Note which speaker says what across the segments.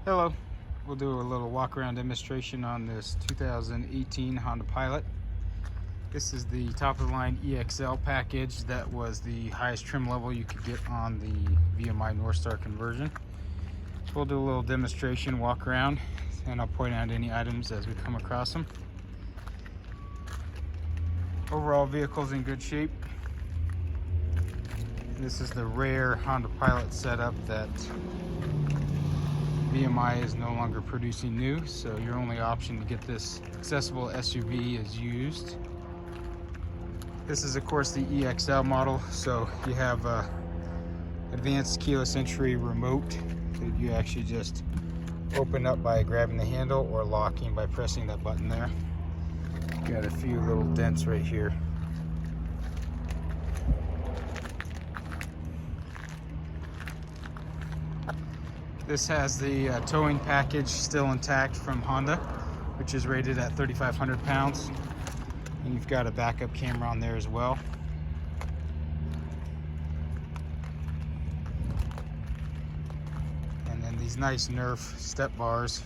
Speaker 1: Hello, we'll do a little walk around demonstration on this 2018 Honda Pilot. This is the top of the line EXL package. That was the highest trim level you could get on the VMI NorthStar conversion. So we'll do a little demonstration walk around and I'll point out any items as we come across them. Overall, vehicle's in good shape. This is the rare Honda Pilot setup that VMI is no longer producing new, so your only option to get this accessible SUV is used. This is of course the EXL model, so you have advanced keyless entry remote that you actually just open up by grabbing the handle or locking by pressing that button there. Got a few little dents right here. This has the towing package still intact from Honda, which is rated at 3,500 pounds. And you've got a backup camera on there as well. And then these nice nerf step bars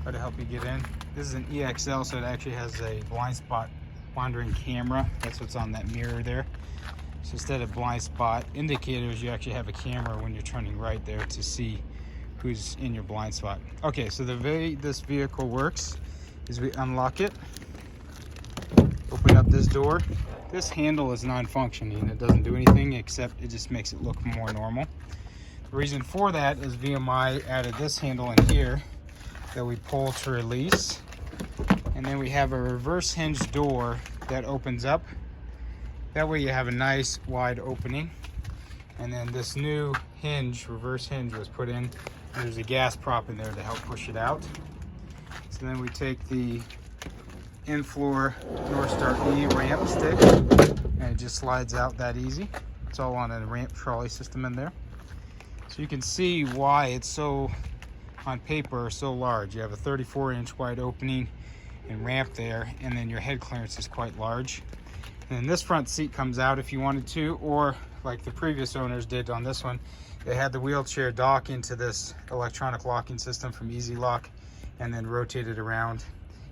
Speaker 1: try to help you get in. This is an EXL, so it actually has a blind spot monitoring camera. That's what's on that mirror there. So instead of blind spot indicators, you actually have a camera when you're turning right there to see who's in your blind spot. Okay, so the way this vehicle works is we unlock it, open up this door. This handle is non-functioning. It doesn't do anything except it just makes it look more normal. The reason for that is VMI added this handle in here that we pull to release, and then we have a reverse hinge door that opens up. That way you have a nice wide opening. And then this new hinge, reverse hinge, was put in. There's a gas prop in there to help push it out. So then we take the in-floor NorthStar E ramp stick, and it just slides out that easy. It's all on a ramp trolley system in there. So you can see why it's so, on paper, so large. You have a 34-inch wide opening and ramp there, and then your head clearance is quite large. And then this front seat comes out if you wanted to, or like the previous owners did on this one, they had the wheelchair dock into this electronic locking system from EZLock and then rotate it around,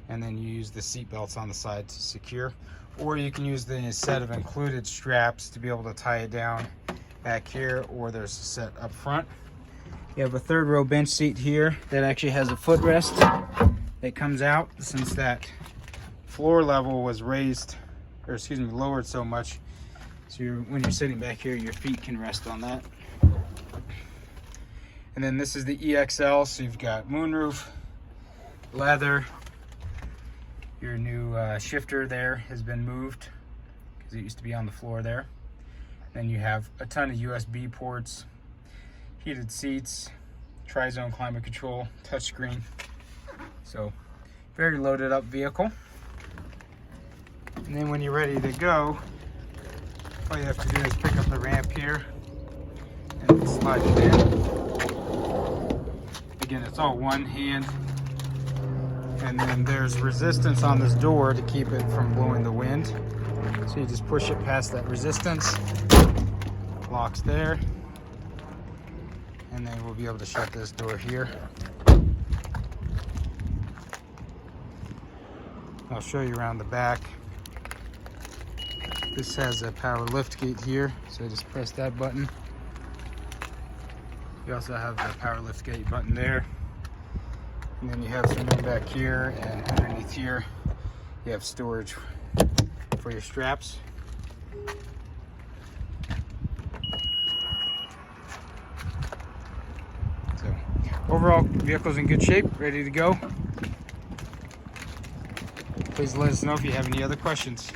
Speaker 1: and then you use the seat belts on the side to secure, or you can use the set of included straps to be able to tie it down back here, or there's a set up front. You have a third row bench seat here that actually has a footrest that comes out, since that floor level was raised, or excuse me, lowered so much. So when you're sitting back here, your feet can rest on that. And then this is the EXL, so you've got moonroof, leather. Your new shifter there has been moved because it used to be on the floor there. Then you have a ton of USB ports, heated seats, tri-zone climate control, touchscreen. So very loaded up vehicle. And then when you're ready to go, all you have to do is pick up the ramp here and slide it in. Again, it's all one hand. And then there's resistance on this door to keep it from blowing the wind. So you just push it past that resistance, locks there, and then we'll be able to shut this door here. I'll show you around the back. This has a power lift gate here, so just press that button. You also have the power lift gate button there. And then you have some room back here, and underneath here you have storage for your straps. So overall, vehicle's in good shape, ready to go. Please let us know if you have any other questions.